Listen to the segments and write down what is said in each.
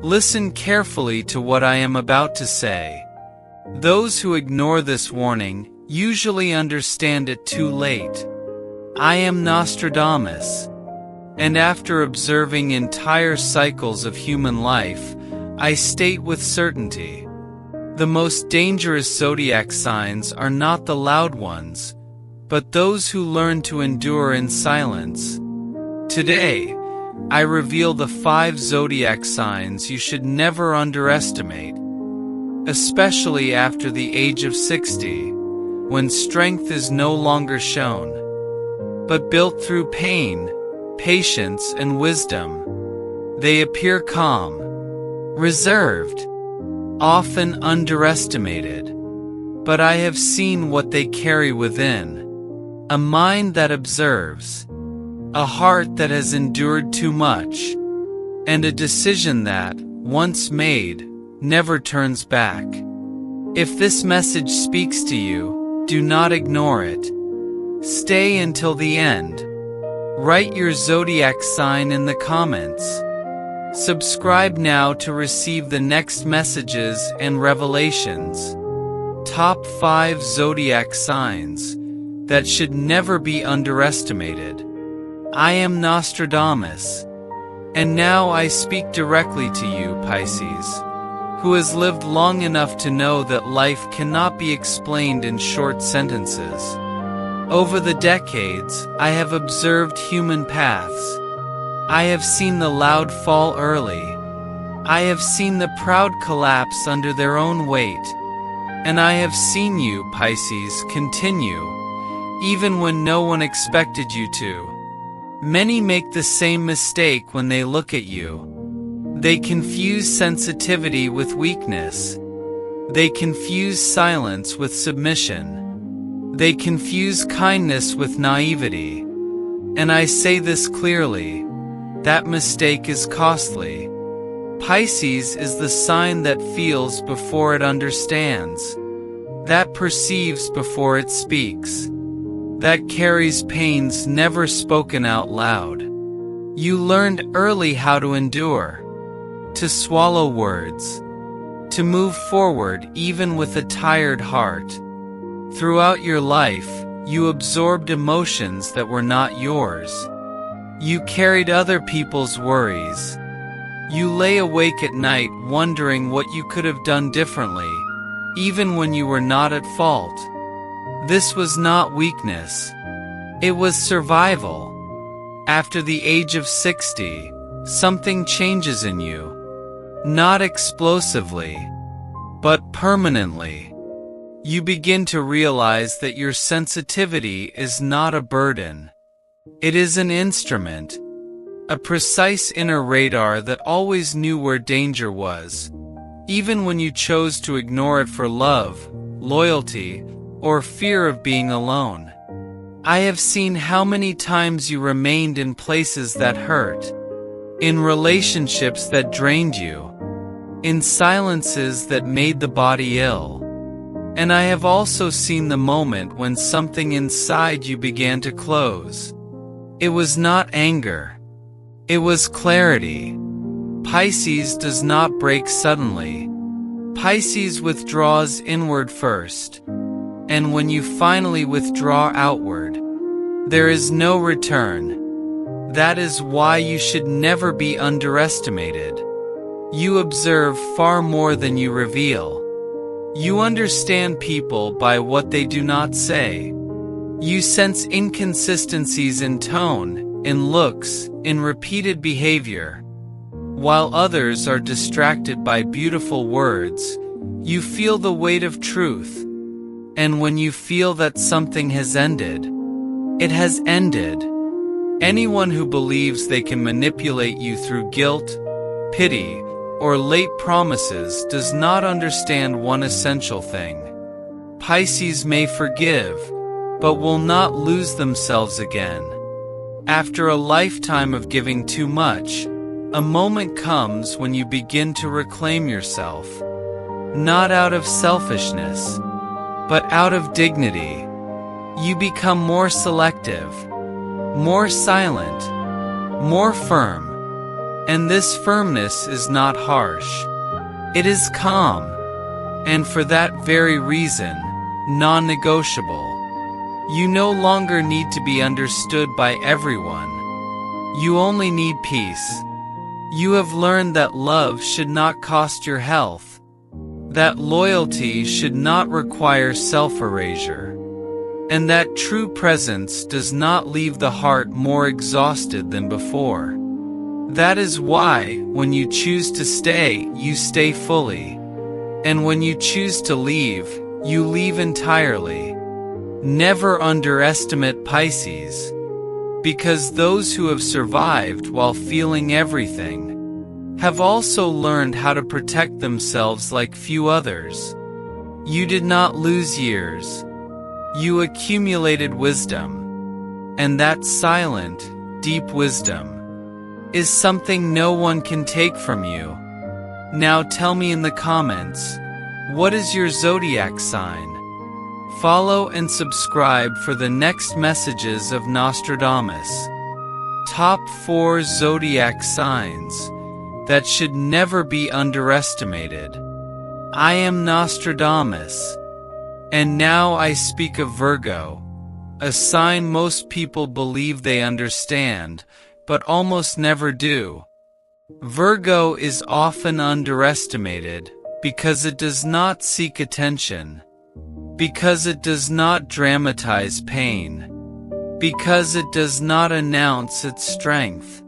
Listen carefully to what I am about to say. Those who ignore this warning usually understand it too late. I am Nostradamus, and after observing entire cycles of human life, I state with certainty: the most dangerous zodiac signs are not the loud ones, but those who learn to endure in silence. Today, I reveal the 5 zodiac signs you should never underestimate, especially after the age of 60, when strength is no longer shown, but built through pain, patience, and wisdom. They appear calm, reserved, often underestimated, but I have seen what they carry within: a mind that observes, a heart that has endured too much, and a decision that, once made, never turns back. If this message speaks to you, do not ignore it. Stay until the end. Write your zodiac sign in the comments. Subscribe now to receive the next messages and revelations. Top 5 zodiac signs that should never be underestimated. I am Nostradamus, and now I speak directly to you, Pisces, who has lived long enough to know that life cannot be explained in short sentences. Over the decades, I have observed human paths. I have seen the loud fall early. I have seen the proud collapse under their own weight. And I have seen you, Pisces, continue, even when no one expected you to. Many make the same mistake when they look at you. They confuse sensitivity with weakness. They confuse silence with submission. They confuse kindness with naivety. And I say this clearly: that mistake is costly. Pisces is the sign that feels before it understands, that perceives before it speaks, that carries pains never spoken out loud. You learned early how to endure, to swallow words, to move forward even with a tired heart. Throughout your life, you absorbed emotions that were not yours. You carried other people's worries. You lay awake at night wondering what you could have done differently, even when you were not at fault. This was not weakness. It was survival. After the age of 60, something changes in you. Not explosively, but permanently. You begin to realize that your sensitivity is not a burden. It is an instrument, a precise inner radar that always knew where danger was, even when you chose to ignore it for love, loyalty, or fear of being alone. I have seen how many times you remained in places that hurt, in relationships that drained you, in silences that made the body ill. And I have also seen the moment when something inside you began to close. It was not anger. It was clarity. Pisces does not break suddenly. Pisces withdraws inward first. And when you finally withdraw outward, there is no return. That is why you should never be underestimated. You observe far more than you reveal. You understand people by what they do not say. You sense inconsistencies in tone, in looks, in repeated behavior. While others are distracted by beautiful words, you feel the weight of truth. And when you feel that something has ended, it has ended. Anyone who believes they can manipulate you through guilt, pity, or late promises does not understand one essential thing. Pisces may forgive, but will not lose themselves again. After a lifetime of giving too much, a moment comes when you begin to reclaim yourself. Not out of selfishness, but out of dignity. You become more selective, more silent, more firm, And this firmness is not harsh. It is calm, and for that very reason, non-negotiable. You no longer need to be understood by everyone. You only need peace. You have learned that love should not cost your health, that loyalty should not require self-erasure, and that true presence does not leave the heart more exhausted than before. That is why, when you choose to stay, you stay fully. And when you choose to leave, you leave entirely. Never underestimate Pisces, because those who have survived while feeling everything have also learned how to protect themselves like few others. You did not lose years. You accumulated wisdom. And that silent, deep wisdom is something no one can take from you. Now tell me in the comments, what is your zodiac sign? Follow and subscribe for the next messages of Nostradamus. Top 4 zodiac signs that should never be underestimated. I am Nostradamus. And now I speak of Virgo, a sign most people believe they understand, but almost never do. Virgo is often underestimated because it does not seek attention, because it does not dramatize pain, because it does not announce its strength.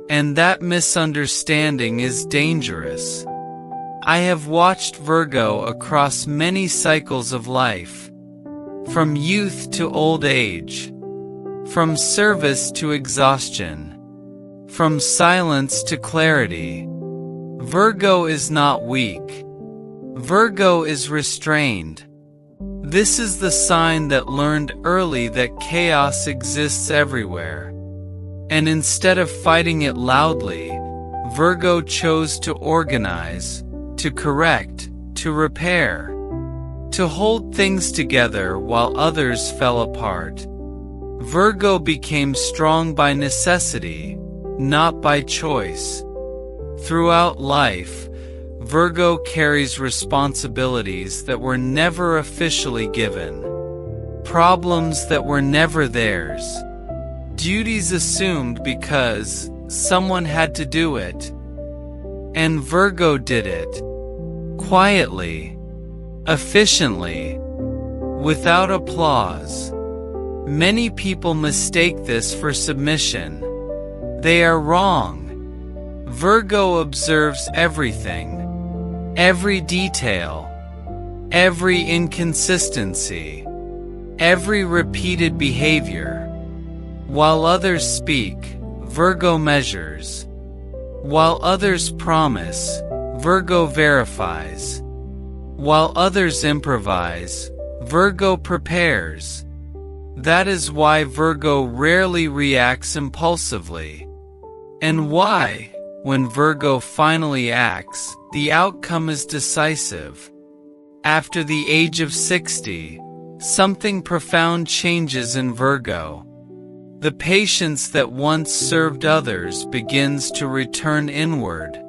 And that misunderstanding is dangerous. I have watched Virgo across many cycles of life, from youth to old age, from service to exhaustion, from silence to clarity. Virgo is not weak. Virgo is restrained. This is the sign that learned early that chaos exists everywhere. And instead of fighting it loudly, Virgo chose to organize, to correct, to repair, to hold things together while others fell apart. Virgo became strong by necessity, not by choice. Throughout life, Virgo carries responsibilities that were never officially given, problems that were never theirs, duties assumed because someone had to do it. And Virgo did it, quietly, efficiently, without applause. Many people mistake this for submission. They are wrong. Virgo observes everything, every detail, every inconsistency, every repeated behavior. While others speak, Virgo measures. While others promise, Virgo verifies. While others improvise, Virgo prepares. That is why Virgo rarely reacts impulsively. And why, when Virgo finally acts, the outcome is decisive. After the age of 60, something profound changes in Virgo. The patience that once served others begins to return inward.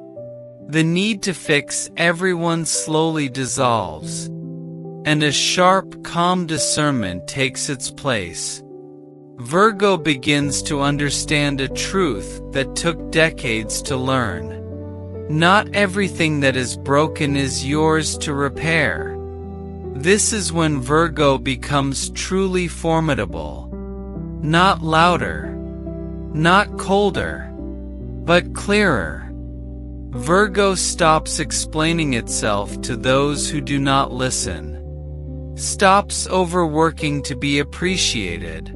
The need to fix everyone slowly dissolves, and a sharp, calm discernment takes its place. Virgo begins to understand a truth that took decades to learn. Not everything that is broken is yours to repair. This is when Virgo becomes truly formidable. Not louder, not colder, but clearer. Virgo stops explaining itself to those who do not listen, stops overworking to be appreciated,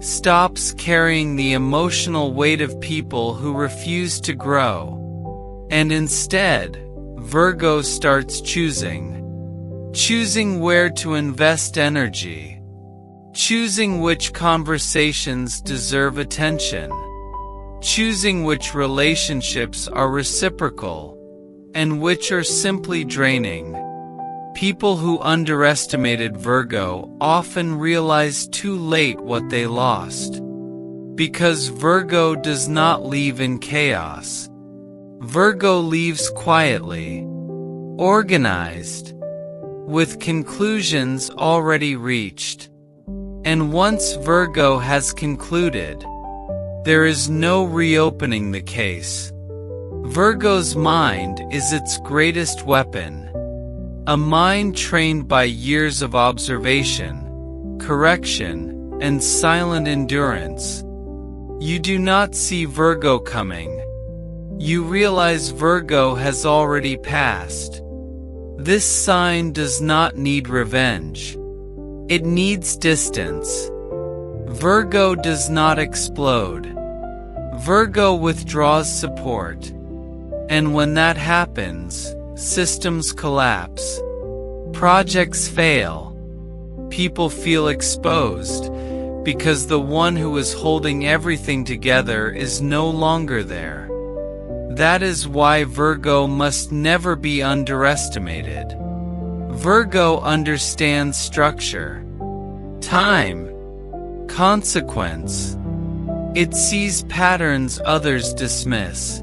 stops carrying the emotional weight of people who refuse to grow, and instead, Virgo starts choosing where to invest energy, choosing which conversations deserve attention, choosing which relationships are reciprocal, and which are simply draining. People who underestimated Virgo often realize too late what they lost. Because Virgo does not leave in chaos. Virgo leaves quietly, organized, with conclusions already reached. And once Virgo has concluded, there is no reopening the case. Virgo's mind is its greatest weapon, a mind trained by years of observation, correction, and silent endurance. You do not see Virgo coming. You realize Virgo has already passed. This sign does not need revenge. It needs distance. Virgo does not explode. Virgo withdraws support. And when that happens, systems collapse. Projects fail. People feel exposed because the one who is holding everything together is no longer there. That is why Virgo must never be underestimated. Virgo understands structure, time, consequence. It sees patterns others dismiss.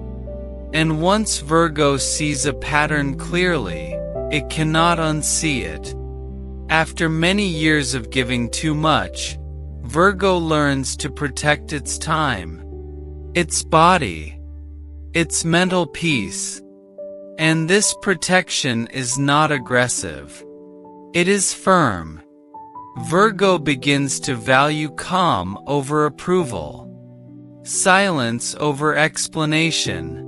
And once Virgo sees a pattern clearly, it cannot unsee it. After many years of giving too much, Virgo learns to protect its time, its body, its mental peace. And this protection is not aggressive. It is firm. Virgo begins to value calm over approval, silence over explanation,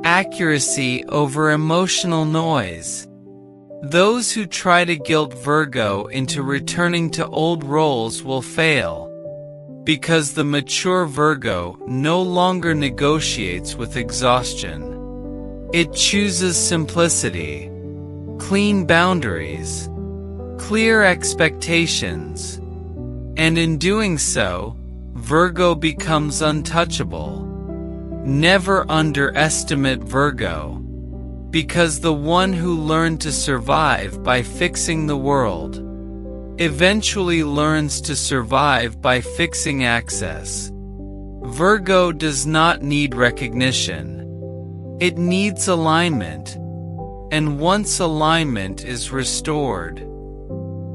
accuracy over emotional noise. Those who try to guilt Virgo into returning to old roles will fail, because the mature Virgo no longer negotiates with exhaustion. It chooses simplicity, clean boundaries, clear expectations, and in doing so, Virgo becomes untouchable. Never underestimate Virgo, because the one who learned to survive by fixing the world eventually learns to survive by fixing access. Virgo does not need recognition. It needs alignment. And once alignment is restored,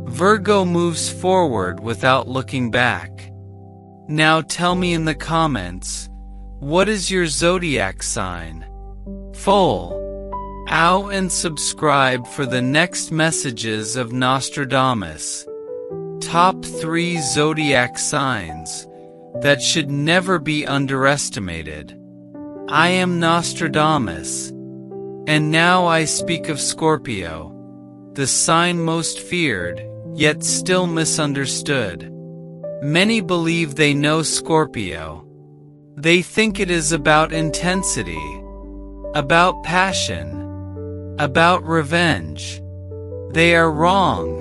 Virgo moves forward without looking back. Now tell me in the comments, what is your zodiac sign? Follow and subscribe for the next messages of Nostradamus. Top 3 zodiac signs that should never be underestimated. I am Nostradamus. And now I speak of Scorpio, the sign most feared, yet still misunderstood. Many believe they know Scorpio. They think it is about intensity, about passion, about revenge. They are wrong.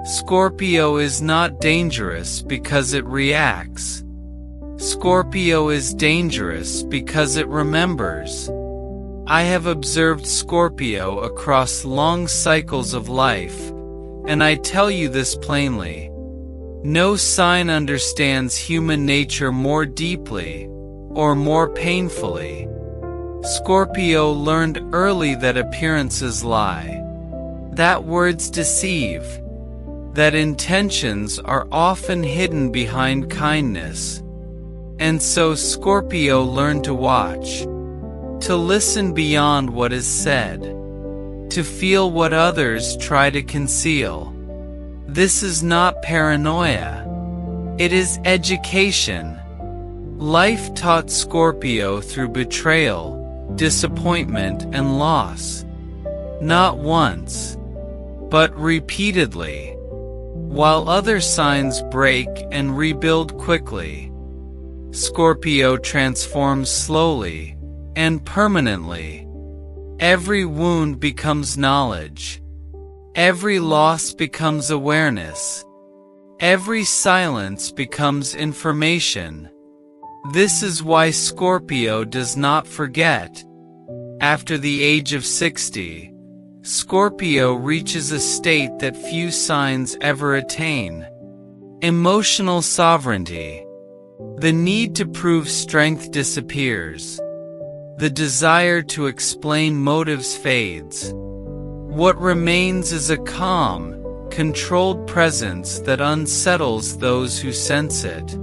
Scorpio is not dangerous because it reacts. Scorpio is dangerous because it remembers. I have observed Scorpio across long cycles of life, and I tell you this plainly. No sign understands human nature more deeply, or more painfully. Scorpio learned early that appearances lie, that words deceive, that intentions are often hidden behind kindness. And so Scorpio learned to watch, to listen beyond what is said, to feel what others try to conceal. This is not paranoia. It is education. Life taught Scorpio through betrayal, disappointment, and loss. Not once, but repeatedly. While other signs break and rebuild quickly, Scorpio transforms slowly and permanently. Every wound becomes knowledge. Every loss becomes awareness. Every silence becomes information. This is why Scorpio does not forget. After the age of 60, Scorpio reaches a state that few signs ever attain. Emotional sovereignty. The need to prove strength disappears. The desire to explain motives fades. What remains is a calm, controlled presence that unsettles those who sense it.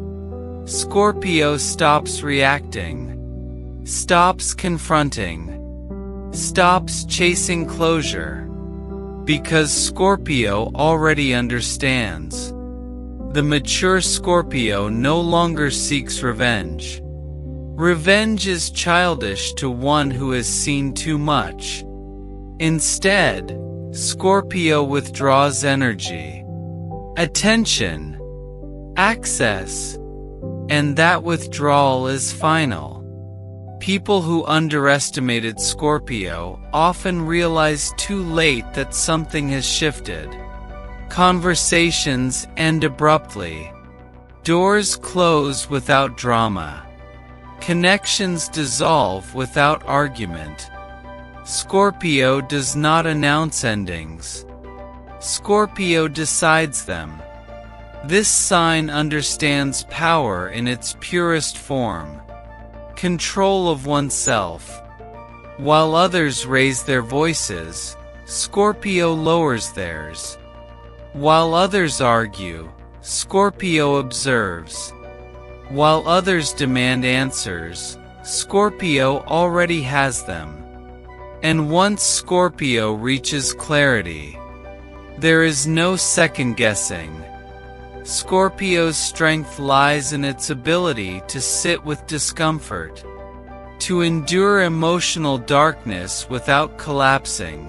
Scorpio stops reacting, stops confronting, stops chasing closure, because Scorpio already understands. The mature Scorpio no longer seeks revenge. Revenge is childish to one who has seen too much. Instead, Scorpio withdraws energy, attention, access, and that withdrawal is final. People who underestimated Scorpio often realize too late that something has shifted. Conversations end abruptly. Doors close without drama. Connections dissolve without argument. Scorpio does not announce endings. Scorpio decides them. This sign understands power in its purest form. Control of oneself. While others raise their voices, Scorpio lowers theirs. While others argue, Scorpio observes. While others demand answers, Scorpio already has them. And once Scorpio reaches clarity, there is no second-guessing. Scorpio's strength lies in its ability to sit with discomfort, to endure emotional darkness without collapsing,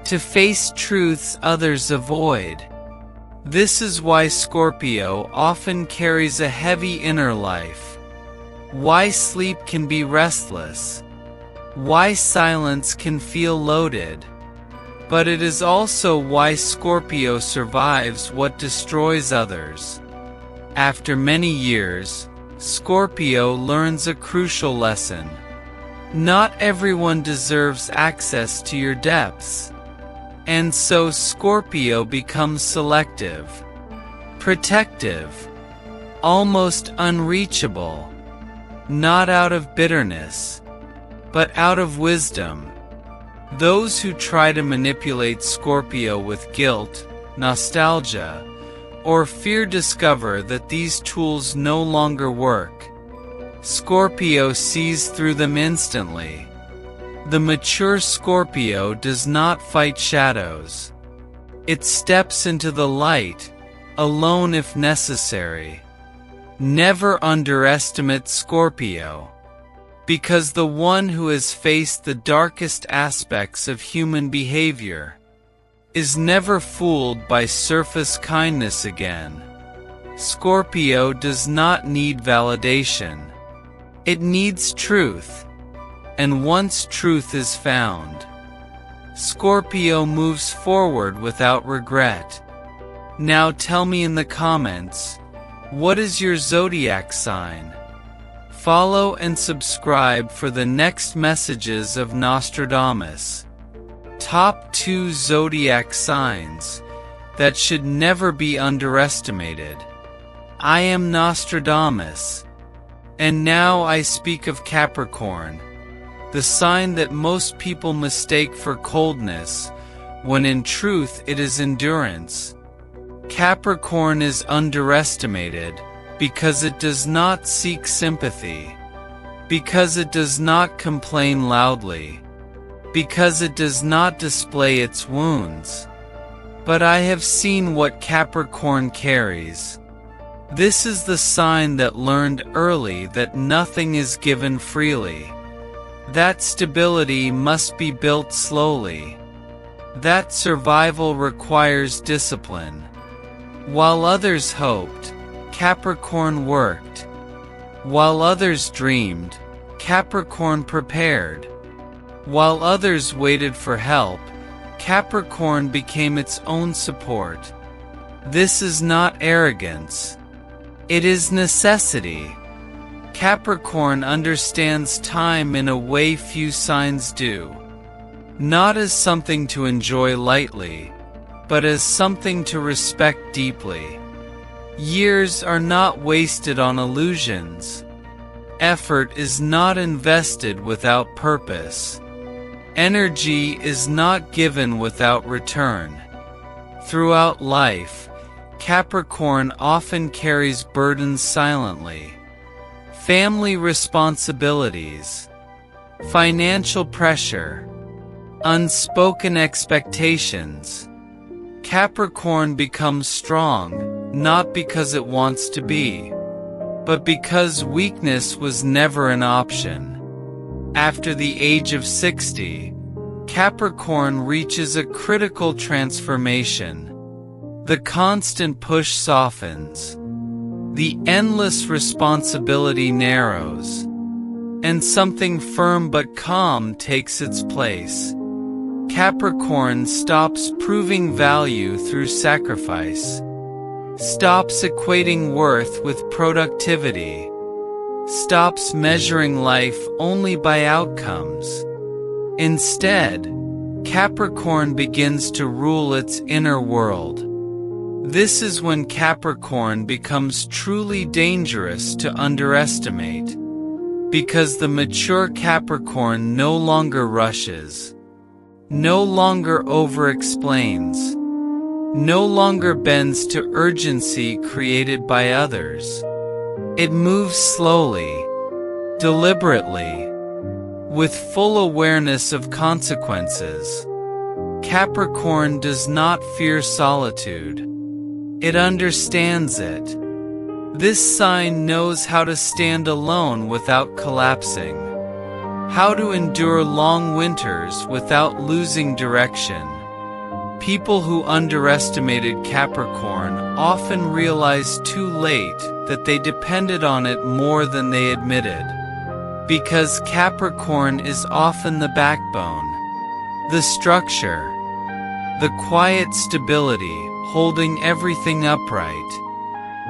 to face truths others avoid. This is why Scorpio often carries a heavy inner life, why sleep can be restless, why silence can feel loaded. But it is also why Scorpio survives what destroys others. After many years, Scorpio learns a crucial lesson. Not everyone deserves access to your depths. And so Scorpio becomes selective, protective, almost unreachable, not out of bitterness, but out of wisdom. Those who try to manipulate Scorpio with guilt, nostalgia, or fear discover that these tools no longer work. Scorpio sees through them instantly. The mature Scorpio does not fight shadows. It steps into the light, alone if necessary. Never underestimate Scorpio, because the one who has faced the darkest aspects of human behavior is never fooled by surface kindness again. Scorpio does not need validation. It needs truth. And once truth is found, Scorpio moves forward without regret. Now tell me in the comments, what is your zodiac sign? Follow and subscribe for the next messages of Nostradamus. Top 2 zodiac signs that should never be underestimated. I am Nostradamus. And now I speak of Capricorn, the sign that most people mistake for coldness, when in truth it is endurance. Capricorn is underestimated because it does not seek sympathy, because it does not complain loudly, because it does not display its wounds. But I have seen what Capricorn carries. This is the sign that learned early that nothing is given freely. That stability must be built slowly. That survival requires discipline. While others hoped, Capricorn worked. While others dreamed, Capricorn prepared. While others waited for help, Capricorn became its own support. This is not arrogance. It is necessity. Capricorn understands time in a way few signs do. Not as something to enjoy lightly, but as something to respect deeply. Years are not wasted on illusions. Effort is not invested without purpose. Energy is not given without return. Throughout life, Capricorn often carries burdens silently. Family responsibilities, financial pressure, unspoken expectations. Capricorn becomes strong, not because it wants to be, but because weakness was never an option. After the age of 60, Capricorn reaches a critical transformation. The constant push softens. The endless responsibility narrows. And something firm but calm takes its place. Capricorn stops proving value through sacrifice. Stops equating worth with productivity. Stops measuring life only by outcomes. Instead, Capricorn begins to rule its inner world. This is when Capricorn becomes truly dangerous to underestimate, because the mature Capricorn no longer rushes, no longer over-explains, no longer bends to urgency created by others. It moves slowly, deliberately, with full awareness of consequences. Capricorn does not fear solitude. It understands it. This sign knows how to stand alone without collapsing, how to endure long winters without losing direction. People who underestimated Capricorn often realize too late that they depended on it more than they admitted. Because Capricorn is often the backbone, the structure, the quiet stability holding everything upright.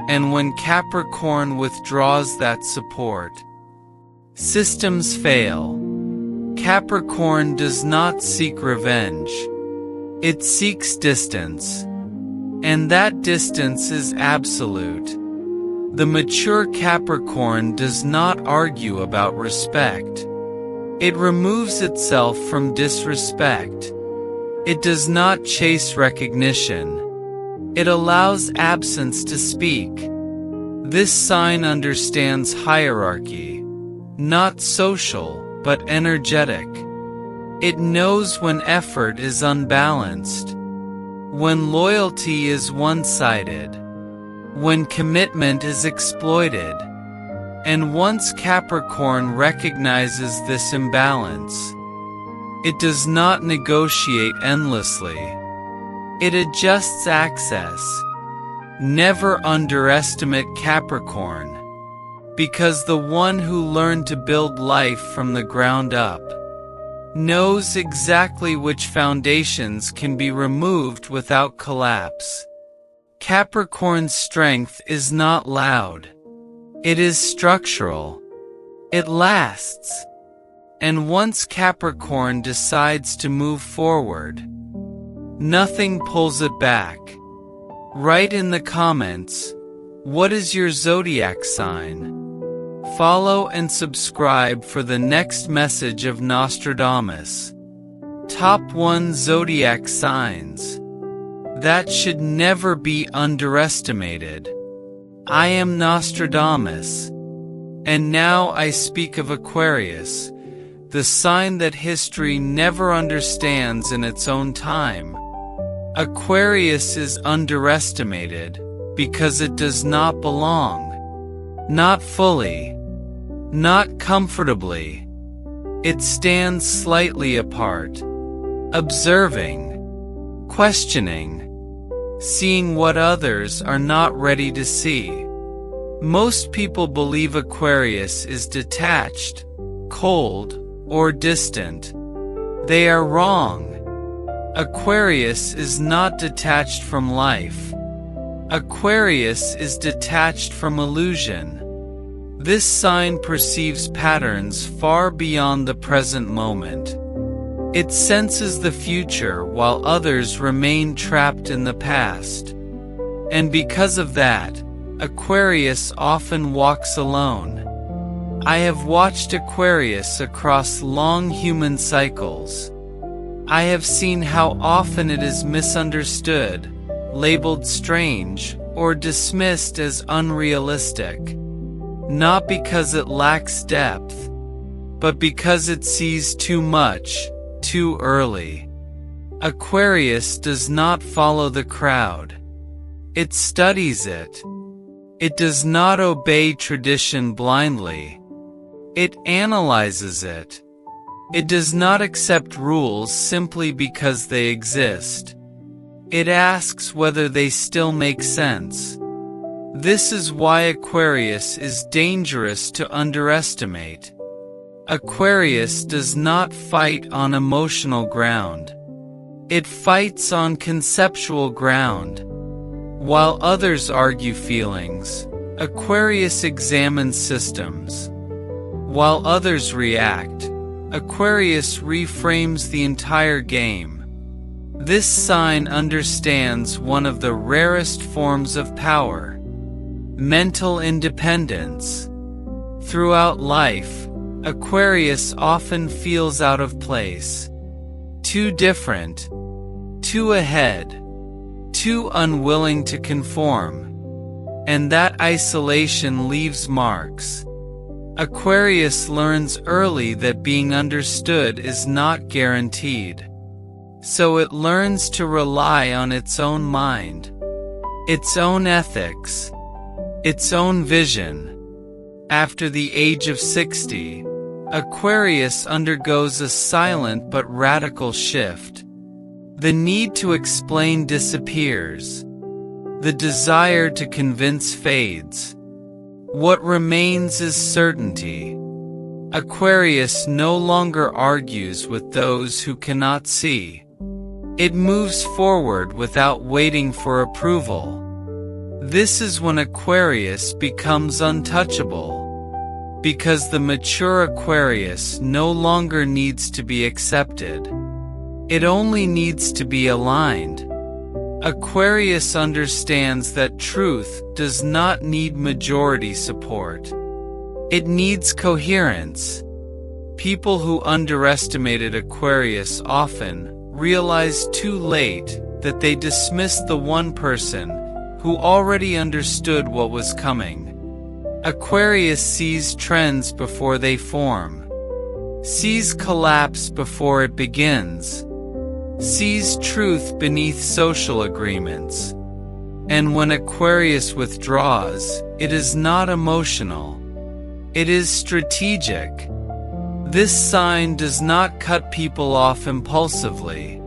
And when Capricorn withdraws that support, systems fail. Capricorn does not seek revenge. It seeks distance. And that distance is absolute. The mature Capricorn does not argue about respect. It removes itself from disrespect. It does not chase recognition. It allows absence to speak. This sign understands hierarchy, not social, but energetic. It knows when effort is unbalanced, when loyalty is one-sided, when commitment is exploited. And once Capricorn recognizes this imbalance, it does not negotiate endlessly. It adjusts access. Never underestimate Capricorn, because the one who learned to build life from the ground up knows exactly which foundations can be removed without collapse. Capricorn's strength is not loud. It is structural. It lasts. And once Capricorn decides to move forward, nothing pulls it back. Write in the comments, what is your zodiac sign? Follow and subscribe for the next message of Nostradamus. Top 1 Zodiac Signs that should never be underestimated. I am Nostradamus. And now I speak of Aquarius, the sign that history never understands in its own time. Aquarius is underestimated because it does not belong. Not fully. Not comfortably. It stands slightly apart, observing, questioning, seeing what others are not ready to see. Most people believe Aquarius is detached, cold, or distant. They are wrong. Aquarius is not detached from life. Aquarius is detached from illusion. This sign perceives patterns far beyond the present moment. It senses the future while others remain trapped in the past. And because of that, Aquarius often walks alone. I have watched Aquarius across long human cycles. I have seen how often it is misunderstood, labeled strange, or dismissed as unrealistic. Not because it lacks depth, but because it sees too much, too early. Aquarius does not follow the crowd. It studies it. It does not obey tradition blindly. It analyzes it. It does not accept rules simply because they exist. It asks whether they still make sense. This is why Aquarius is dangerous to underestimate. Aquarius does not fight on emotional ground. It fights on conceptual ground. While others argue feelings, Aquarius examines systems. While others react, Aquarius reframes the entire game. This sign understands one of the rarest forms of power: mental independence. Throughout life, Aquarius often feels out of place. Too different. Too ahead. Too unwilling to conform. And that isolation leaves marks. Aquarius learns early that being understood is not guaranteed. So it learns to rely on its own mind, its own ethics, its own vision. After the age of 60, Aquarius undergoes a silent but radical shift. The need to explain disappears. The desire to convince fades. What remains is certainty. Aquarius no longer argues with those who cannot see. It moves forward without waiting for approval. This is when Aquarius becomes untouchable. Because the mature Aquarius no longer needs to be accepted. It only needs to be aligned. Aquarius understands that truth does not need majority support. It needs coherence. People who underestimated Aquarius often realize too late that they dismissed the one person who already understood what was coming. Aquarius sees trends before they form, sees collapse before it begins, sees truth beneath social agreements. And when Aquarius withdraws, it is not emotional. It is strategic. This sign does not cut people off impulsively.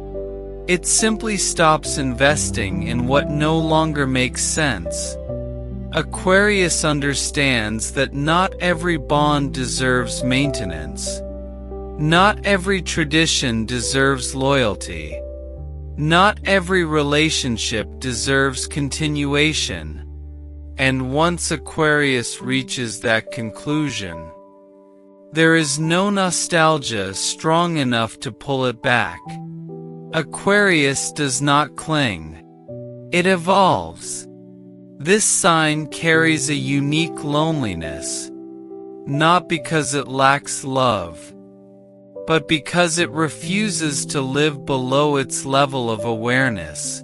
It simply stops investing in what no longer makes sense. Aquarius understands that not every bond deserves maintenance. Not every tradition deserves loyalty. Not every relationship deserves continuation. And once Aquarius reaches that conclusion, there is no nostalgia strong enough to pull it back. Aquarius does not cling. It evolves. This sign carries a unique loneliness, not because it lacks love, but because it refuses to live below its level of awareness.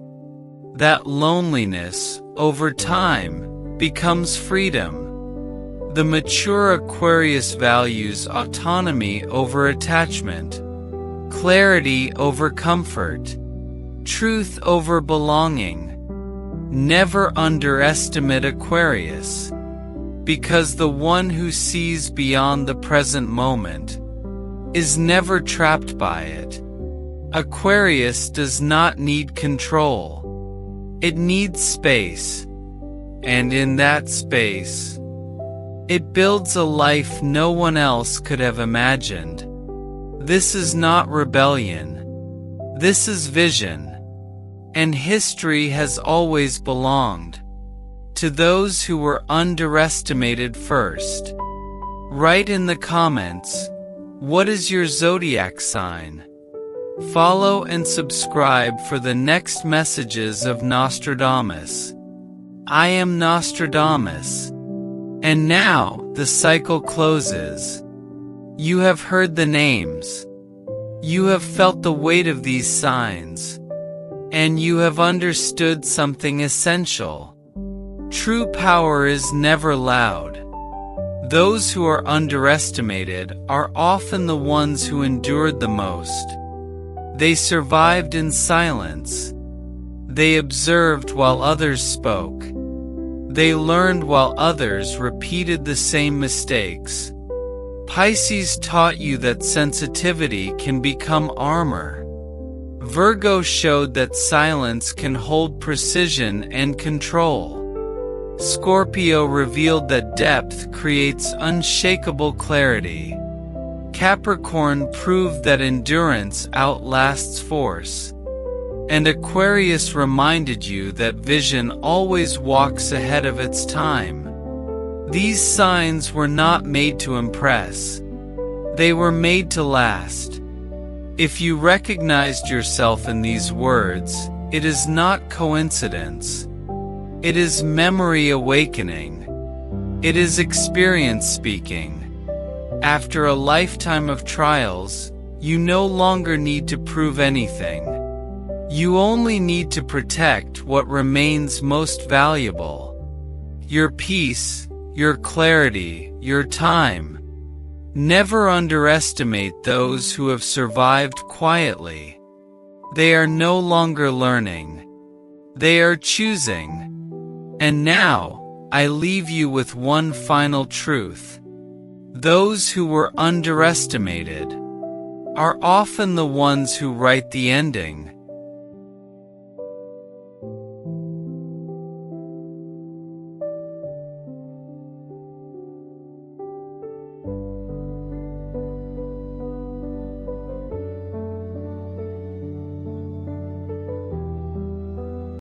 That loneliness, over time, becomes freedom. The mature Aquarius values autonomy over attachment, clarity over comfort, truth over belonging. Never underestimate Aquarius, because the one who sees beyond the present moment is never trapped by it. Aquarius does not need control. It needs space. And in that space, it builds a life no one else could have imagined. This is not rebellion. This is vision. And history has always belonged to those who were underestimated first. Write in the comments, what is your zodiac sign? Follow and subscribe for the next messages of Nostradamus. I am Nostradamus. And now, the cycle closes. You have heard the names. You have felt the weight of these signs. And you have understood something essential. True power is never loud. Those who are underestimated are often the ones who endured the most. They survived in silence. They observed while others spoke. They learned while others repeated the same mistakes. Pisces taught you that sensitivity can become armor. Virgo showed that silence can hold precision and control. Scorpio revealed that depth creates unshakable clarity. Capricorn proved that endurance outlasts force. And Aquarius reminded you that vision always walks ahead of its time. These signs were not made to impress. They were made to last. If you recognized yourself in these words, it is not coincidence. It is memory awakening. It is experience speaking. After a lifetime of trials, you no longer need to prove anything. You only need to protect what remains most valuable. Your peace, your clarity, your time. Never underestimate those who have survived quietly. They are no longer learning. They are choosing. And now, I leave you with one final truth. Those who were underestimated are often the ones who write the ending.